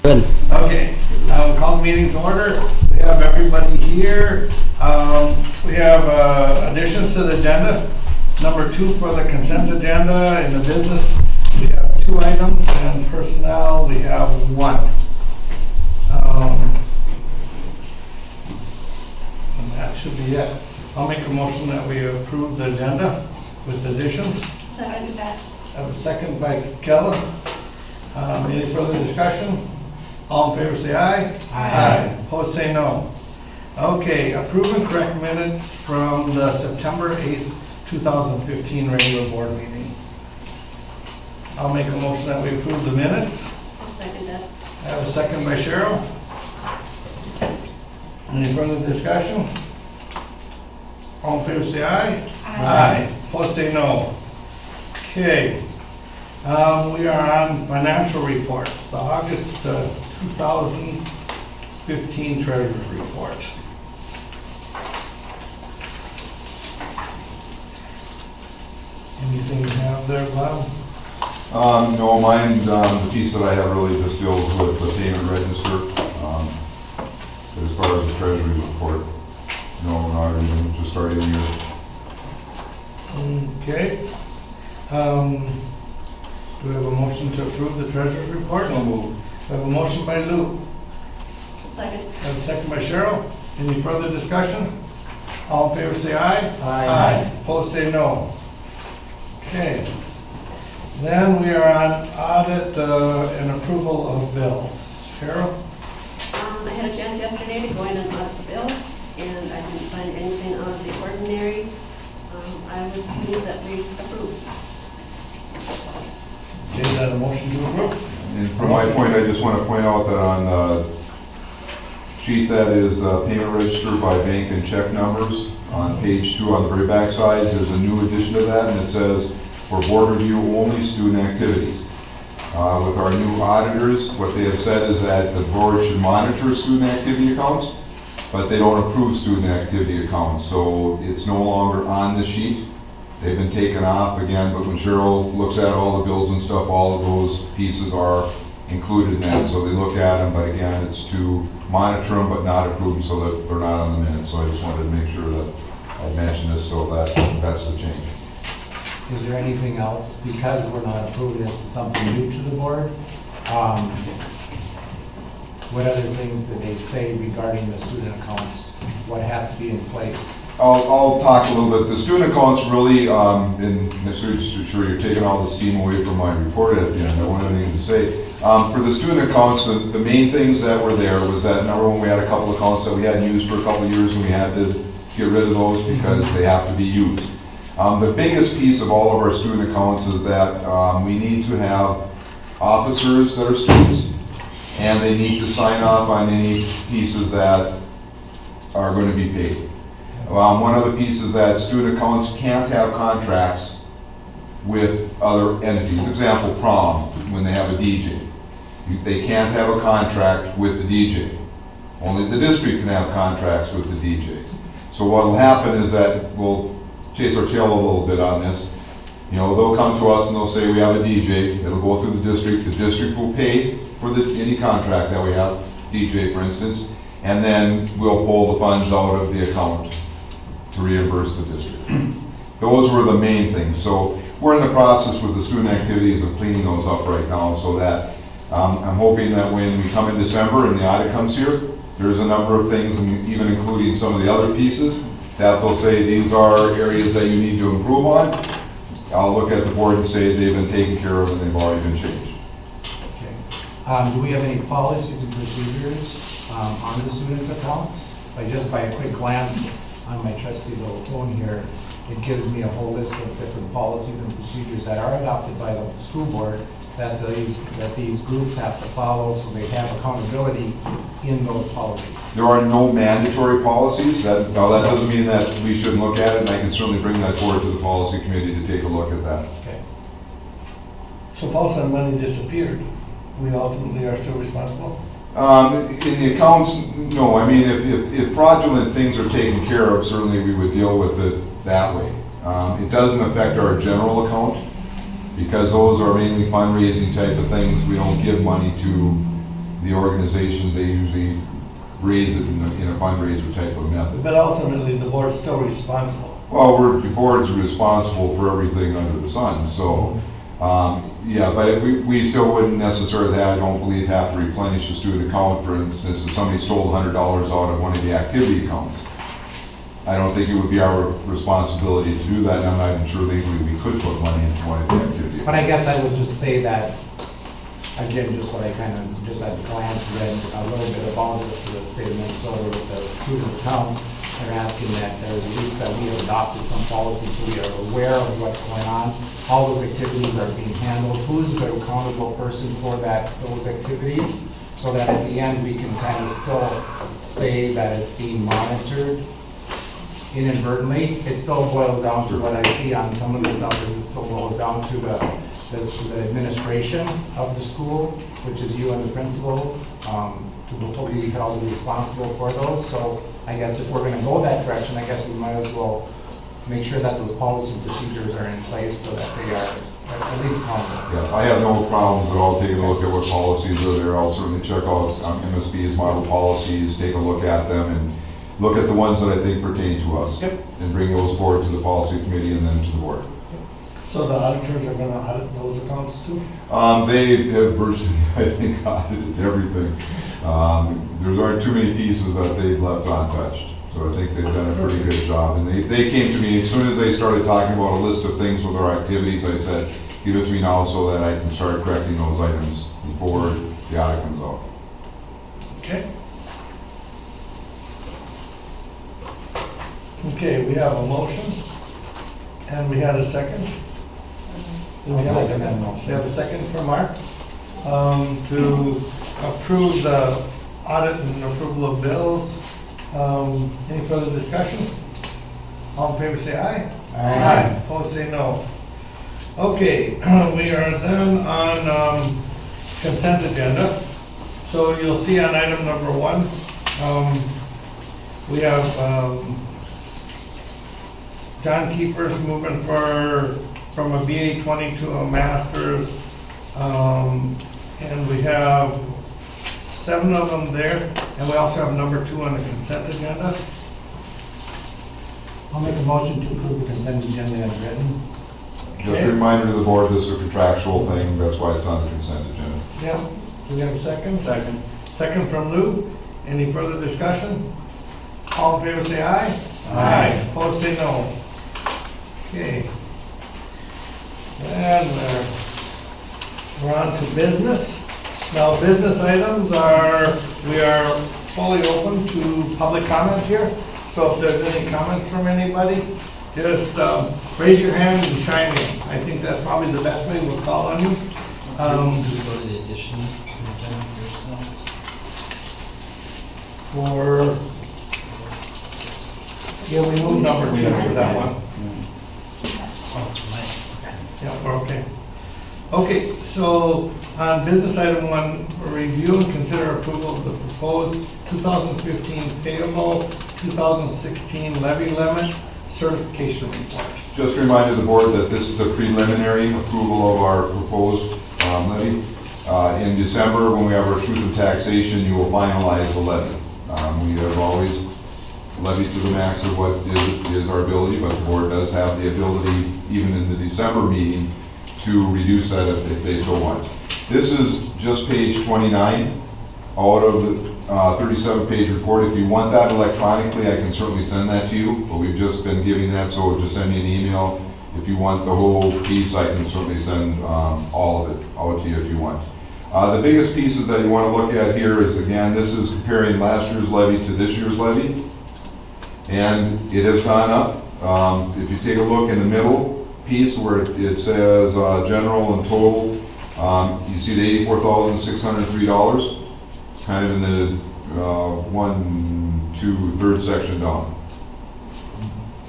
Good. Okay, we'll call the meeting to order. We have everybody here. We have additions to the agenda. Number 2 for the consent agenda. In the business, we have 2 items, and personnel, we have 1. And that should be it. I'll make a motion that we approve the agenda with additions. Second that. I have a second by Keller. Any further discussion? All in favor say aye. Aye. Opposed say no. Okay, approve and correct minutes from the September 8th, 2015 regular board meeting. I'll make a motion that we approve the minutes. I'll second that. I have a second by Cheryl. Any further discussion? All in favor say aye. Aye. Opposed say no. Okay. We are on financial reports, the August 2015 treasurer's report. Anything you have there, Bob? No, mine, the piece that I have really just deals with the payment register. As far as the treasury report, no, not even, just starting the year. Okay. Do we have a motion to approve the treasurer's report? So moved. We have a motion by Lou. Second. I have a second by Cheryl. Any further discussion? All in favor say aye. Aye. Opposed say no. Okay. Then we are on audit and approval of bills. Cheryl? I had a chance yesterday to go in and audit the bills, and I didn't find anything out of the ordinary. I would move that we approve. Is that a motion to approve? And from my point, I just want to point out that on the sheet that is payment register by bank and check numbers, on page 2 on the very back side, there's a new addition to that, and it says, for board review only, student activities. With our new auditors, what they have said is that the board should monitor student activity accounts, but they don't approve student activity accounts, so it's no longer on the sheet. They've been taken off again, but when Cheryl looks at all the bills and stuff, all of those pieces are included in that, so they look at them, but again, it's to monitor them but not approve them so that they're not on the minutes. So I just wanted to make sure that I mentioned this, so that that's the change. Is there anything else, because we're not approving this, something new to the board? What other things did they say regarding the student accounts? What has to be in place? I'll talk a little bit. The student accounts really, and Mr. Sure, you're taking all the steam away from my report at the end. I won't have anything to say. For the student accounts, the main things that were there was that, number one, we had a couple of accounts that we hadn't used for a couple of years, and we had to get rid of those because they have to be used. The biggest piece of all of our student accounts is that we need to have officers that are students, and they need to sign off on any pieces that are going to be paid. One of the pieces that student accounts can't have contracts with other entities. Example, prom, when they have a DJ. They can't have a contract with the DJ. Only the district can have contracts with the DJ. So what will happen is that we'll chase our tail a little bit on this. You know, they'll come to us and they'll say we have a DJ. It'll go through the district will pay for any contract that we have, DJ for instance, and then we'll pull the funds out of the account to reimburse the district. Those were the main things. So we're in the process with the student activities of cleaning those up right now, so that I'm hoping that when we come in December and the audit comes here, there's a number of things, and even including some of the other pieces, that they'll say these are areas that you need to improve on. I'll look at the board and say they've been taken care of and they've already been changed. Okay. Do we have any policies and procedures on the students' account? Just by a quick glance on my trusty little phone here, it gives me a whole list of different policies and procedures that are adopted by the school board that these groups have to follow, so they have accountability in those policies. There are no mandatory policies. Now that doesn't mean that we shouldn't look at it, and I can certainly bring that forward to the policy committee to take a look at that. Okay. So if all of a sudden money disappeared, we ultimately are still responsible? In the accounts, no. I mean, if fraudulent things are taken care of, certainly we would deal with it that way. It doesn't affect our general account, because those are mainly fundraising type of things. We don't give money to the organizations, they usually raise it in a fundraiser type of method. But ultimately, the board's still responsible. Well, the board's responsible for everything under the sun, so, yeah, but we still wouldn't necessarily, I don't believe, have to replenish the student account. For instance, if somebody stole $100 out of one of the activity accounts, I don't think it would be our responsibility to do that, and I'm not even sure legally we could put money into one of the activity accounts. But I guess I would just say that, again, just what I kind of, just at a glance, read a little bit about the state of Minnesota with the student accounts. They're asking that there's at least that we have adopted some policies so we are aware of what's going on, how those activities are being handled, who's the accountable person for those activities, so that at the end we can kind of still say that it's being monitored inadvertently. It still boils down to what I see on some of the stuff, is it still boils down to the administration of the school, which is you and the principals, to be held responsible for those. So I guess if we're going to go that direction, I guess we might as well make sure that those policy procedures are in place so that they are at least accountable. Yeah, I have no problems at all taking a look at what policies are there. I'll certainly check out MSB's model policies, take a look at them, and look at the ones that I think pertain to us. Yep. And bring those forward to the policy committee and then to the board. So the auditors are gonna audit those accounts too? They have virtually, I think, audited everything. There aren't too many pieces that they've left untouched. So I think they've done a pretty good job. And they came to me, as soon as they started talking about a list of things with our activities, I said, give it to me now so that I can start correcting those items before the audit comes out. Okay. Okay, we have a motion, and we had a second. Do we have a I'll second that motion. We have a second from Mark, to approve the audit and approval of bills. Any further discussion? All in favor say aye. Aye. Opposed say no. Okay, we are then on consent agenda. So you'll see on item number 1, we have John Kiefer's moving from a BA 20 to a master's, and we have 7 of them there, and we also have number 2 on the consent agenda. I'll make a motion to approve the consent agenda as written. Just Okay. a reminder to the board, this is a contractual thing, that's why it's on the consent agenda. Yeah, do we have a second? Second. Second from Lou. Any further discussion? All in favor say aye. Aye. Opposed say no. Okay. And we're on to business. Now, business items we are fully open to public comment here. So if there's any comments from anybody, just raise your hand and chime in. I think that's probably the best way. We'll call on you. Do you go to the additions in the agenda first now? For, yeah, we moved number 2 for that one. Yeah, we're okay. Okay, so on business item 1, review and consider approval of the proposed 2015 payable 2016 levy limit certification report. Just a reminder to the board that this is the preliminary approval of our proposed levy. In December, when we have our truth in taxation, you will finalize the levy. We have always levied to the max of what is our ability, but the board does have the ability, even in the December meeting, to reduce that if they so want. This is just page 29 out of the 37-page report. If you want that electronically, I can certainly send that to you, but we've just been giving that, so just send me an email. If you want the whole piece, I can certainly send all of it out to you if you want. The biggest pieces that you want to look at here is, again, this is comparing last year's levy to this year's levy, and it has gone up. If you take a look in the middle piece where it says general and total, you see the $84,603, kind of in the 1, 2, 3rd section down.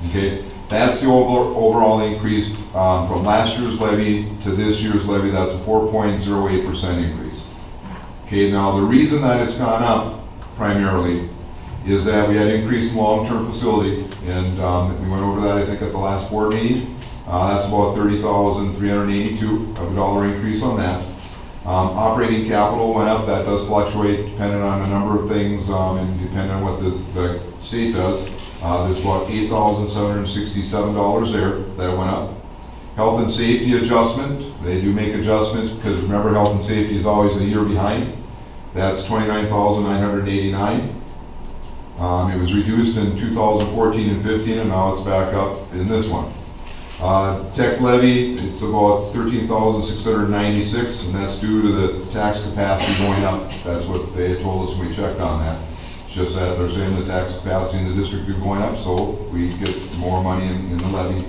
Okay, that's the overall increase from last year's levy to this year's levy. That's a 4.08% increase. Okay, now the reason that it's gone up primarily is that we had increased long-term facility, and we went over that, I think, at the last board meeting. That's about $30,382 of a dollar increase on that. Operating capital went up, that does fluctuate depending on a number of things, and depending on what the state does. There's about $8,767 there that went up. Health and safety adjustment, they do make adjustments, because remember, health and safety is always a year behind. That's $29,989. It was reduced in 2014 and 15, and now it's back up in this one. Tech levy, it's about $13,696, and that's due to the tax capacity going up. That's what they had told us when we checked on that. It's just that they're saying the tax capacity in the district is going up, so we get more money in the levy.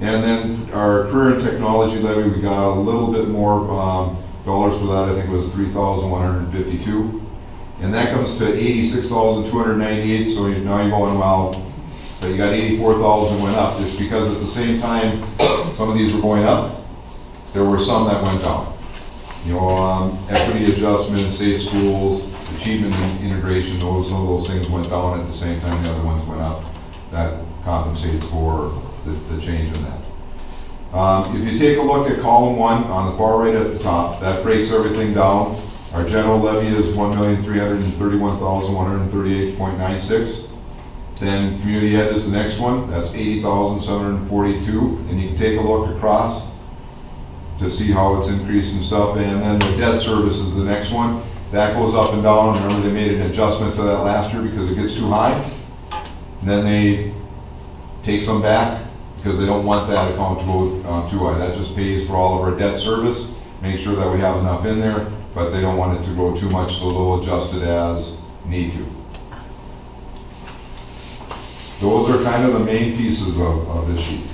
And then our career and technology levy, we got a little bit more dollars for that. I think it was $3,152. And that comes to $86,298, so now you're going, well, but you got 84,000 went up. It's because at the same time some of these were going up, there were some that went down. You know, equity adjustment, state schools, achievement and integration, some of those things went down at the same time the other ones went up. That compensates for the change in that. If you take a look at column 1 on the far right at the top, that breaks everything down. Our general levy is $1,331,138.96. Then community ed is the next one, that's $80,742, and you can take a look across to see how it's increased and stuff. And then the debt service is the next one. That goes up and down. Remember, they made an adjustment to that last year because it gets too high. And then they take some back because they don't want that account to go too high. That just pays for all of our debt service, make sure that we have enough in there, but they don't want it to go too much, so they'll adjust it as need to. Those are kind of the main pieces of this sheet.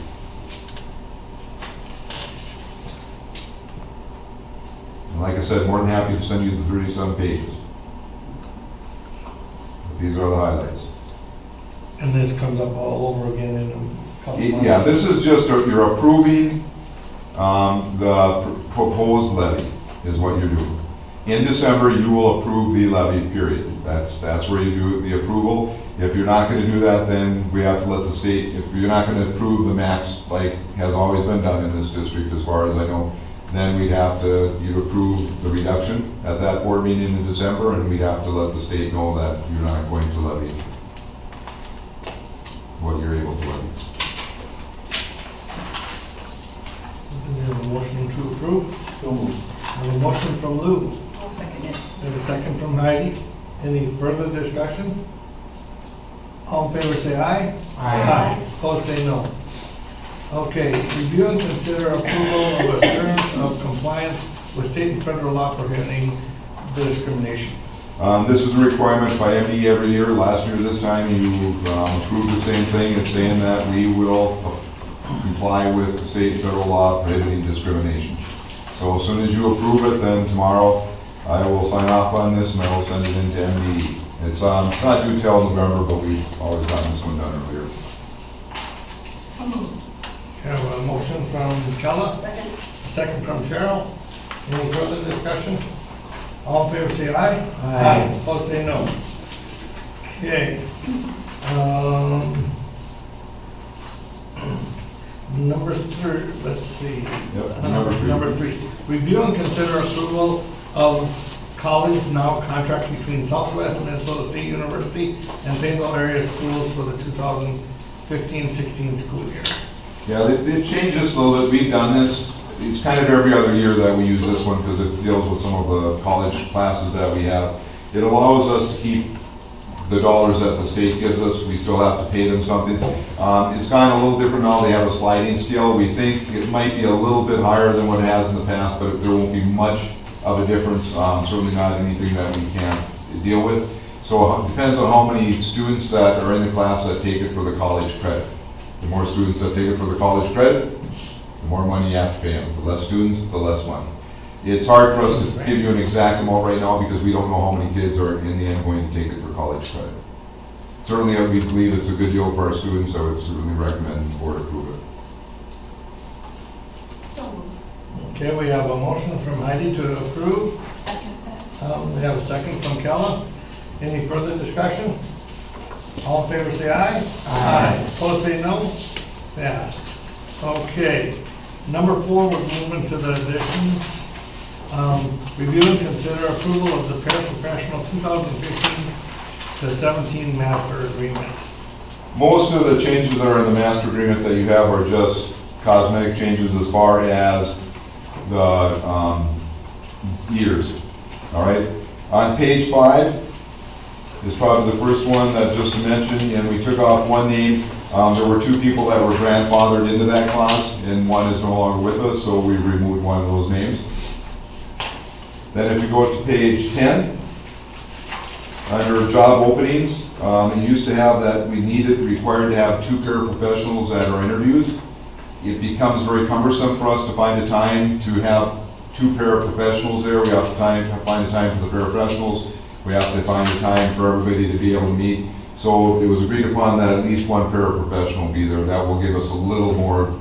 And like I said, more than happy to send you the 37 pages. But these are the highlights. And this comes up all over again in a couple months? Yeah, this is just, you're approving the proposed levy is what you're doing. In December, you will approve the levy, period. That's where you do the approval. If you're not going to do that, then we have to let the state, if you're not going to approve the max, like has always been done in this district as far as I know, then we'd have to, you'd approve the reduction at that board meeting in December, and we'd have to let the state know that you're not going to levy what you're able to levy. Do we have a motion to approve? I have a motion from Lou. I'll second it. I have a second from Heidi. Any further discussion? All in favor say aye. Aye. Opposed say no. Okay, review and consider approval of assurance of compliance with state and federal law prohibiting discrimination. This is a requirement by MD every year. Last year, this time, you approved the same thing. It's saying that we will comply with the state and federal law prohibiting discrimination. So as soon as you approve it, then tomorrow I will sign off on this and I will send it into MDE. It's not due till November, but we've always gotten this one done earlier. So moved. Have a motion from Kella, Second? a second from Cheryl. Any further discussion? All in favor say aye. Aye. Opposed say no. Okay. Number 3, let's see. Yep, number 3. Number 3, review and consider approval of college now contract between Southwest Minnesota State University and Paynesville area schools for the 2015-16 school year. Yeah, they've changed this a little bit. We've done this. It's kind of every other year that we use this one because it deals with some of the college classes that we have. It allows us to keep the dollars that the state gives us. We still have to pay them something. It's gone a little different now. They have a sliding scale. We think it might be a little bit higher than what it has in the past, but there won't be much of a difference. Certainly not anything that we can't deal with. So it depends on how many students that are in the class that take it for the college credit. The more students that take it for the college credit, the more money you have to pay them. The less students, the less money. It's hard for us to give you an exact amount right now because we don't know how many kids are in the end going to take it for college credit. Certainly, we believe it's a good deal for our students. I would certainly recommend the board approve it. So moved. Okay, we have a motion from Heidi to approve. Second that. We have a second from Kella. Any further discussion? All in favor say aye. Aye. Opposed say no. Passed. Okay. Number 4, we're moving to the additions. Review and consider approval of the paraprofessional 2015 to 17 master agreement. Most of the changes that are in the master agreement that you have are just cosmetic changes as far as the years, all right? On page 5 is probably the first one that just mentioned, and we took off one name. There were 2 people that were grandfathered into that class, and one is no longer with us, so we removed one of those names. Then if you go to page 10, under job openings, it used to have that required to have 2 paraprofessionals at our interviews. It becomes very cumbersome for us to find a time to have 2 paraprofessionals there. We have to find a time for the paraprofessionals. We have to find a time for everybody to be able to meet. So it was agreed upon that at least 1 paraprofessional be there. That will give us a little more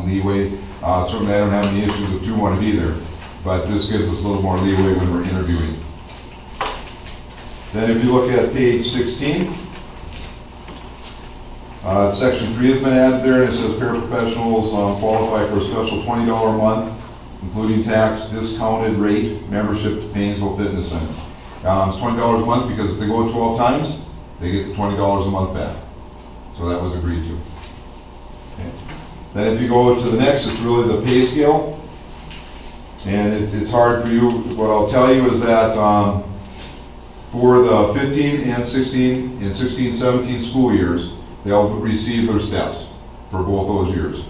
leeway. Certainly I don't have any issues if 2 want to be there, but this gives us a little more leeway when we're interviewing. Then if you look at page 16, section 3 has been added there, and it says paraprofessionals qualify for a special $20 a month, including tax, discounted rate, membership to Paynesville Fitness Center. It's $20 a month because if they go 12 times, they get the $20 a month back. So that was agreed to. Okay. Then if you go to the next, it's really the pay scale. And it's hard for you. What I'll tell you is that for the 15 and 16 and 16-17 school years, they'll receive their steps for both those years.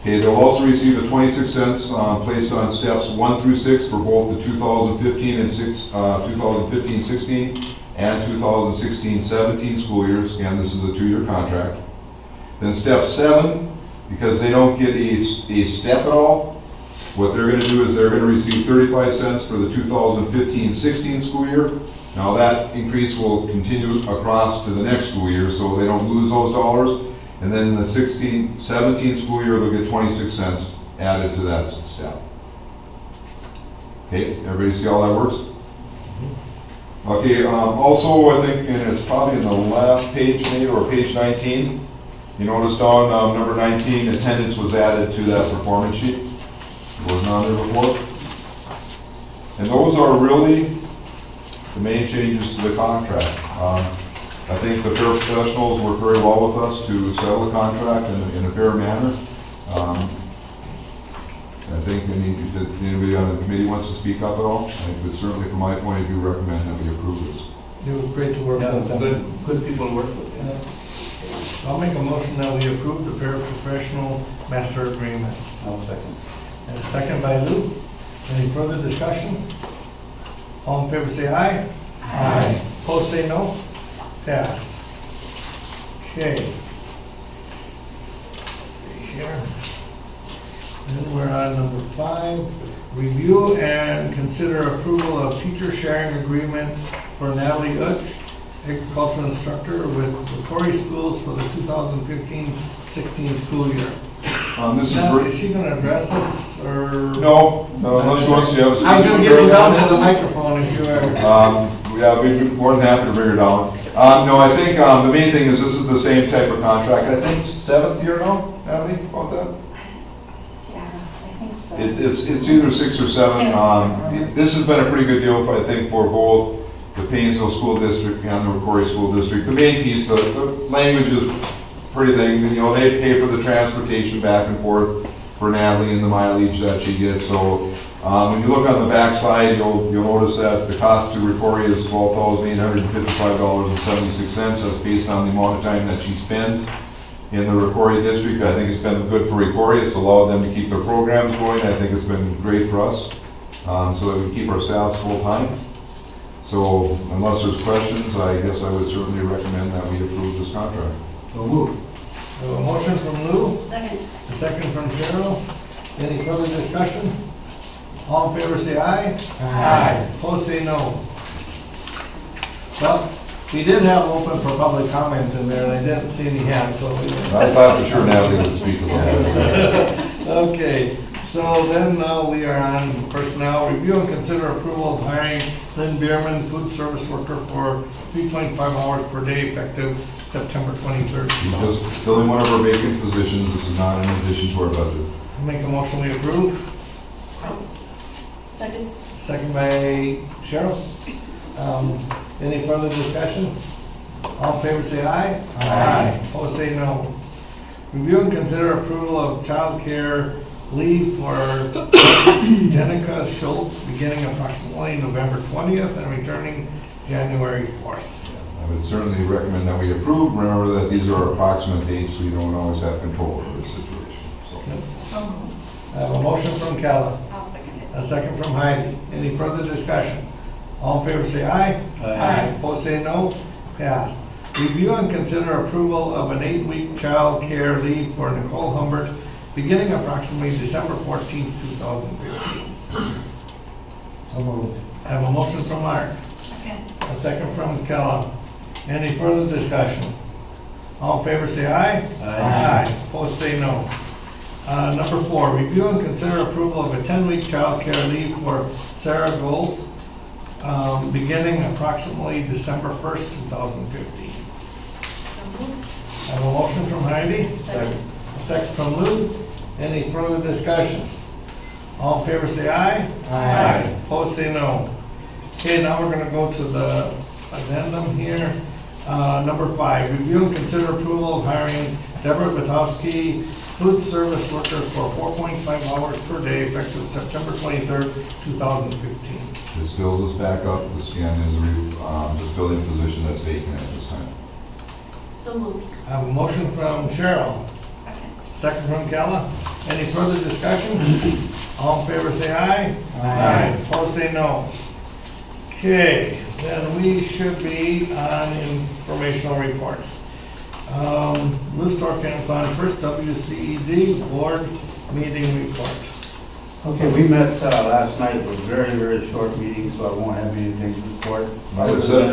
Okay, they'll also receive the 26 cents placed on steps 1 through 6 for both the 2015 and 2015-16 and 2016-17 school years. Again, this is a 2-year contract. Then step 7, because they don't get a step at all, what they're going to do is they're going to receive 35 cents for the 2015-16 school year. Now that increase will continue across to the next school year, so they don't lose those dollars. And then the 16-17 school year, they'll get 26 cents added to that step. Okay, everybody see how that works? Okay, also I think, and it's probably in the last page maybe, or page 19, you notice down number 19, attendance was added to that performance sheet. It wasn't on there before. And those are really the main changes to the contract. I think the paraprofessionals worked very well with us to settle the contract in a fair manner. I think if anybody on the committee wants to speak up at all, I would certainly, from my point of view, recommend that we approve this. It was great to work with them. Good people to work with. I'll make a motion that we approve the paraprofessional master agreement. I'll second. And a second by Lou. Any further discussion? All in favor say aye. Aye. Opposed say no. Passed. Okay. Let's see here. Then we're on number 5. Review and consider approval of teacher sharing agreement for Natalie Utch, agricultural instructor with the Corey Schools for the 2015-16 school year. This is Natalie, is she going to address us, or? no, unless she wants to have a speech. I'm going to get you down to the microphone if you are. Yeah, we'd be more than happy to bring her down. No, I think the main thing is this is the same type of contract. I think 7th year now, Natalie, about that? Yeah, I think so. It's either 6 or 7. This has been a pretty good deal, I think, for both the Paynesville School District and the Corey School District. The main piece, the language is pretty thing. You know, they pay for the transportation back and forth for Natalie and the mileage that she gets. So when you look on the back side, you'll notice that the cost to Ricori is $12,855.76. That's based on the amount of time that she spends in the Ricori district. I think it's been good for Ricori. It's allowed them to keep their programs going. I think it's been great for us so that we keep our staffs full time. So unless there's questions, I guess I would certainly recommend that we approve this contract. So moved. A motion from Lou, Second. a second from Cheryl. Any further discussion? All in favor say aye. Aye. Opposed say no. Well, we did have open for public comment in there, and I didn't see any hands, so. I thought for sure Natalie would speak about it. Okay, so then we are on personnel. Review and consider approval of hiring Lynn Bierman, food service worker, for 3.5 hours per day effective September 23rd. She's just filling one of our vacant positions. This is not in addition to our budget. Make a motion we approve. Second? Second by Cheryl. Any further discussion? All in favor say aye. Aye. Opposed say no. Review and consider approval of child care leave for Jenica Schultz beginning approximately November 20th and returning January 4th. I would certainly recommend that we approve. Remember that these are approximate dates, we don't always have control over the situation, so. I have a motion from Kella, I'll second it. a second from Heidi. Any further discussion? All in favor say aye. Aye. Opposed say no. Passed. Review and consider approval of an 8-week child care leave for Nicole Humbert beginning approximately December 14th, 2015. So moved. I have a motion from Mark, Second. a second from Kella. Any further discussion? All in favor say aye. Aye. Opposed say no. Number 4, review and consider approval of a 10-week child care leave for Sarah Gold, beginning approximately December 1st, 2015. So moved. I have a motion from Heidi, Second. a second from Lou. Any further discussion? All in favor say aye. Aye. Opposed say no. Okay, now we're gonna go to the addendum here. Number 5, review and consider approval of hiring Deborah Batowski, food service worker for 4.5 hours per day effective September 23rd, 2015. This fills us back up. This again is this filling position that's vacant at this time. So moved. I have a motion from Cheryl, Second. second from Kella. Any further discussion? All in favor say aye. Aye. Opposed say no. Okay, then we should be on informational reports. Lou Storkamp's on first WCED board meeting report. Okay, we met last night. It was a very, very short meeting, so I won't have anything to report. Might have set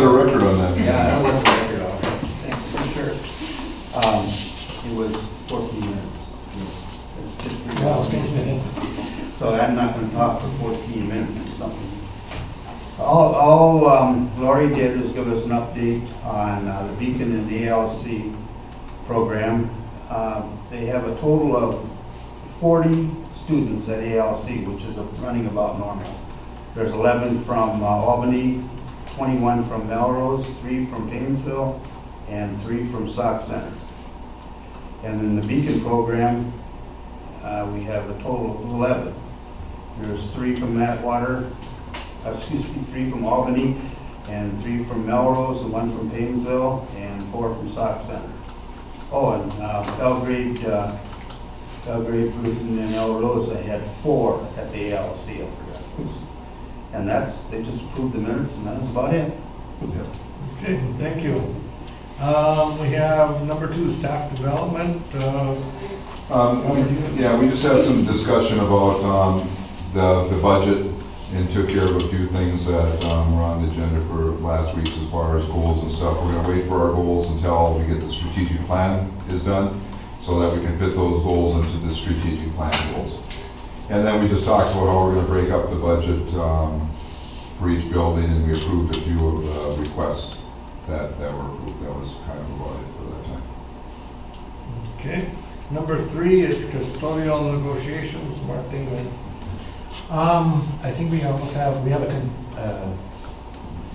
a record on that. Yeah, I worked the record off. Thanks, for sure. It was 14 minutes. It's just pretty Wow, long. 15 minutes. So I'm not going to talk for 14 minutes or something. All Lori did was give us an update on the Beacon and the ALC program. They have a total of 40 students at ALC, which is running about normal. There's 11 from Albany, 21 from Melrose, 3 from Paynesville, and 3 from Sauk Center. And in the Beacon program, we have a total of 11. There's 3 from Atwater, 3 from Albany, and 3 from Melrose, and 1 from Paynesville, and 4 from Sauk Center. Oh, and Belgrade, Bruton, and El Rosa had 4 at the ALC, I forgot. And they just approved the minutes, and that's about it. Okay, thank you. We have number 2, staff development. We just had some discussion about the budget and took care of a few things that were on the agenda for last week as far as goals and stuff. We're gonna wait for our goals until we get the strategic plan is done so that we can fit those goals into the strategic plan goals. And then we just talked about how we're gonna break up the budget for each building, and we approved a few of the requests that were approved. That was kind of about it for that time. Okay. Number 3 is custodial negotiations, Mark Dingman. I think we almost have, we have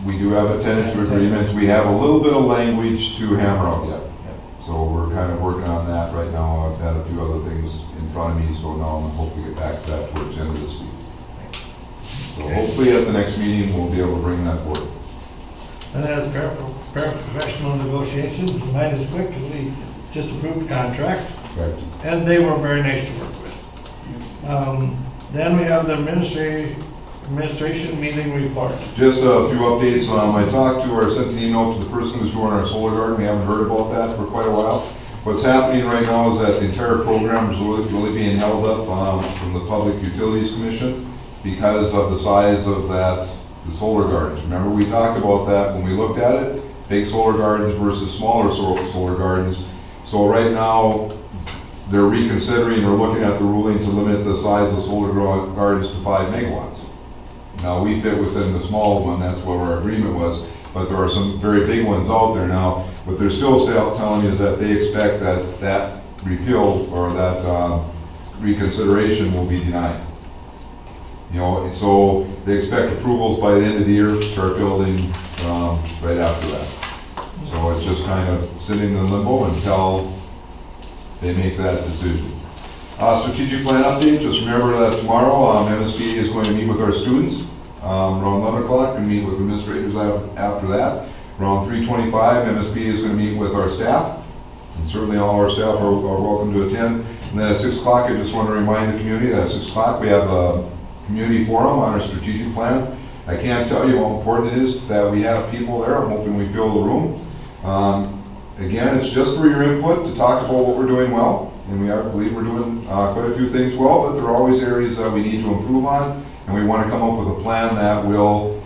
We do have a tentative agreement. We have a little bit of language to hammer out yet. So we're kind of working on that right now. I've had a few other things in front of me, so now I'm hoping to get back to that towards the end of this week. So hopefully at the next meeting, we'll be able to bring that forward. And as paraprofessional negotiations, mine is quick because we just approved the contract, Right. and they were very nice to work with. Then we have the administration meeting report. Just a few updates. I talked to sent an email to the person who's doing our solar garden. We haven't heard about that for quite a while. What's happening right now is that the entire program is really being held up from the Public Utilities Commission because of the size of the solar gardens. Remember, we talked about that when we looked at it, big solar gardens versus smaller solar gardens. So right now, they're reconsidering or looking at the ruling to limit the size of solar gardens to 5 megawatts. Now, we fit within the small one, that's what our agreement was, but there are some very big ones out there now. What they're still telling me is that they expect that repeal or that reconsideration will be denied. You know, so they expect approvals by the end of the year, start building right after that. So it's just kind of sitting in limbo until they make that decision. Strategic plan update, just remember that tomorrow, MSBA is going to meet with our students around 11 o'clock and meet with administrators after that. Around 3:25, MSBA is going to meet with our staff, and certainly all our staff are welcome to attend. And then at 6 o'clock, I just want to remind the community that at 6 o'clock we have a community forum on our strategic plan. I can't tell you how important it is that we have people there. I'm hoping we fill the room. Again, it's just for your input to talk about what we're doing well. And we believe we're doing quite a few things well, but there are always areas that we need to improve on. And we want to come up with a plan that will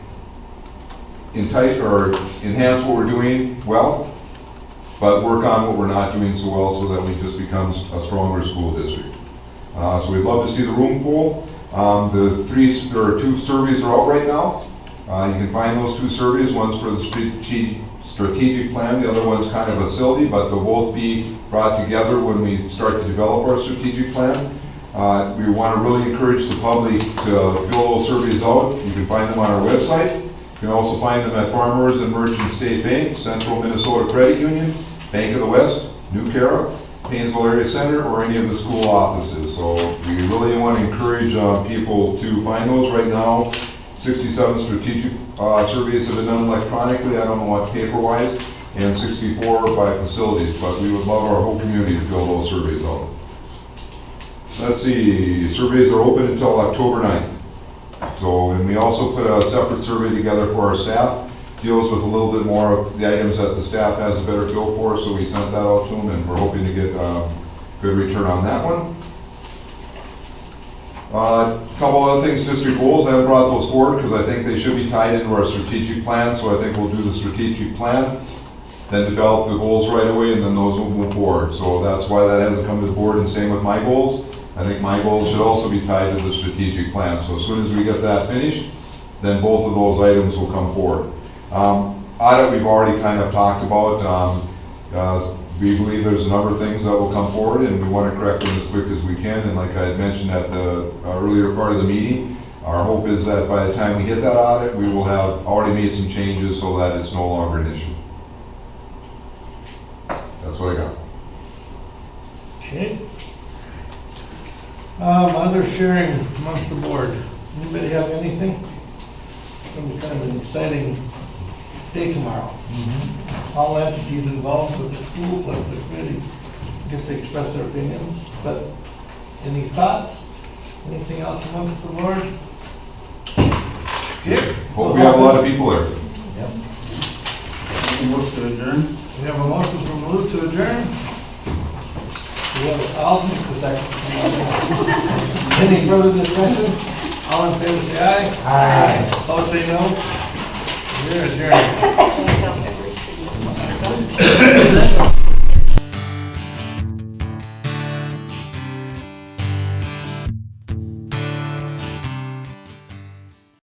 entice or enhance what we're doing well, but work on what we're not doing so well so that we just become a stronger school district. So we'd love to see the room full. The 2 surveys are out right now. You can find those 2 surveys. One's for the strategic plan, the other one's kind of a facility, but they'll both be brought together when we start to develop our strategic plan. We want to really encourage the public to fill those surveys out. You can find them on our website. You can also find them at Farmers and Merchant State Bank, Central Minnesota Credit Union, Bank of the West, New Cara, Paynesville Area Center, or any of the school offices. So we really want to encourage people to find those. Right now, 67 strategic surveys have been done electronically, I don't know what paper-wise, and 64 by facilities, but we would love our whole community to fill those surveys out. Let's see, surveys are open until October 9th. So, and we also put a separate survey together for our staff, deals with a little bit more of the items that the staff has a better feel for, so we sent that out to them, and we're hoping to get good return on that one. A couple other things, district goals, I haven't brought those forward because I think they should be tied into our strategic plan, so I think we'll do the strategic plan, then develop the goals right away, and then those will move forward. So that's why that hasn't come to the board, and same with my goals. I think my goals should also be tied to the strategic plan. So as soon as we get that finished, then both of those items will come forward. Audit we've already kind of talked about. We believe there's a number of things that will come forward, and we want to correct them as quick as we can. And like I had mentioned at the earlier part of the meeting, our hope is that by the time we hit that audit, we will have already made some changes so that it's no longer an issue. That's what I got. Okay. Other sharing amongst the board. Anybody have anything? It's going to be kind of an exciting day tomorrow. All entities involved with the school, plus the committee, get to express their opinions. But any thoughts? Anything else amongst the board? Okay. Hope we have a lot of people there. Motion to adjourn? We have a motion from Lou to adjourn. We have Alden to second. Any further discussion? All in favor say aye. Aye. Opposed say no. We're adjourned.